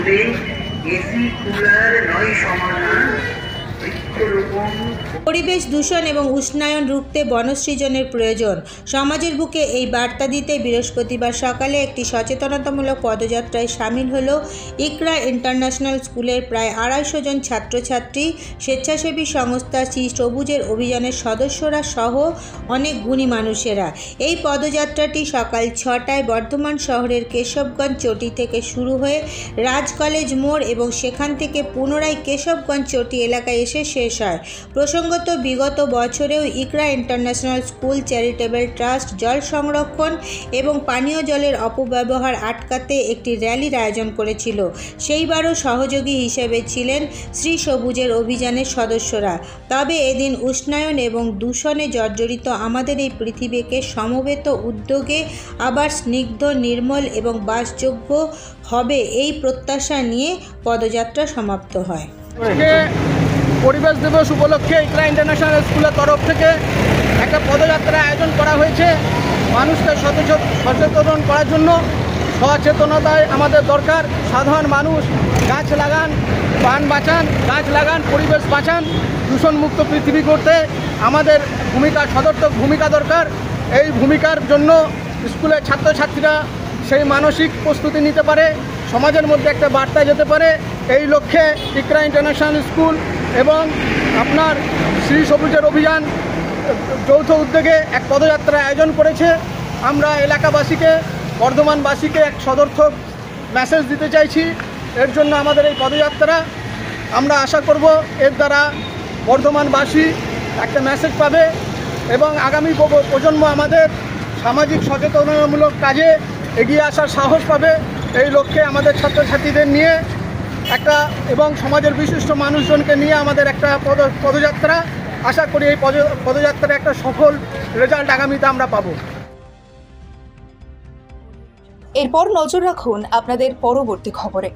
মধ্যে AC cooler নয় সমাধান, বৃক্ষরোপণ। পরিবেশ দূষণ এবং উষ্ণায়ন রুখতে বনসৃজনের প্রয়োজন। সমাজের বুকে এই বার্তা দিতে বৃহস্পতিবার সকালে একটি সচেতনতামূলক পদযাত্রায় সামিল হল ইকরা ইন্টারন্যাশনাল স্কুলের প্রায় 250 জন ছাত্রছাত্রী, স্বেচ্ছাসেবী সংস্থা শ্রী সবুজের অভিযানের সদস্যরা সহ অনেক গুণী মানুষেরা। এই পদযাত্রাটি সকাল 6টায় বর্ধমান শহরের কেশবগঞ্জ চটি থেকে শুরু হয়ে রাজ কলেজ মোড় এবং সেখান থেকে পুনরায় কেশবগঞ্জ চটি এলাকায় এসে শেষ হয়। প্রসঙ্গত, বিগত বছরেও ইকরা ইন্টারন্যাশনাল স্কুল চ্যারিটেবল ট্রাস্ট জল সংরক্ষণ এবং পানীয় জলের অপব্যবহার আটকাতে একটি র্যালির আয়োজন করেছিল। সেইবারও সহযোগী হিসেবে ছিলেন শ্রী সবুজের অভিযানের সদস্যরা। তবে এদিন উষ্ণায়ন এবং দূষণে জর্জরিত আমাদের এই পৃথিবীকে সমবেত উদ্যোগে আবার স্নিগ্ধ, নির্মল এবং বাসযোগ্য হবে এই প্রত্যাশা নিয়ে পদযাত্রা সমাপ্ত হয়। পরিবেশ দিবস উপলক্ষে ইকরা ইন্টারন্যাশনাল স্কুলের তরফ থেকে একটা পদযাত্রার আয়োজন করা হয়েছে। মানুষকে সচেতন করার জন্য সচেতনতায় আমাদের দরকার। সাধারণ মানুষ গাছ লাগান, প্রাণ বাঁচান, গাছ লাগান, পরিবেশ বাঁচান। দূষণমুক্ত পৃথিবী করতে আমাদের সদর্থক ভূমিকা দরকার। এই ভূমিকার জন্য স্কুলের ছাত্রছাত্রীরা সেই মানসিক প্রস্তুতি নিতে পারে, সমাজের মধ্যে একটা বার্তা যেতে পারে। এই লক্ষ্যে ইকরা ইন্টারন্যাশনাল স্কুল এবং আপনার শ্রী সবুজের অভিযান যৌথ উদ্যোগে এক পদযাত্রার আয়োজন করেছে। আমরা এলাকাবাসীকে, বর্ধমানবাসীকে এক সদর্থক মেসেজ দিতে চাইছি। এর জন্য আমাদের এই পদযাত্রা, আমরা আশা করব এর দ্বারা বর্ধমানবাসী একটা মেসেজ পাবে এবং আগামী প্রজন্ম আমাদের সামাজিক সচেতনতামূলক কাজে এগিয়ে আসার সাহস পাবে। এই লক্ষ্যে আমাদের ছাত্রছাত্রীদের নিয়ে একটা এবং সমাজের বিশিষ্ট মানুষজনকে নিয়ে আমাদের একটা পদযাত্রা। আশা করি এই পদযাত্রার একটা সফল রেজাল্ট আগামীতে আমরা পাব। এরপর নজর রাখুন আপনাদের পরবর্তী খবরে।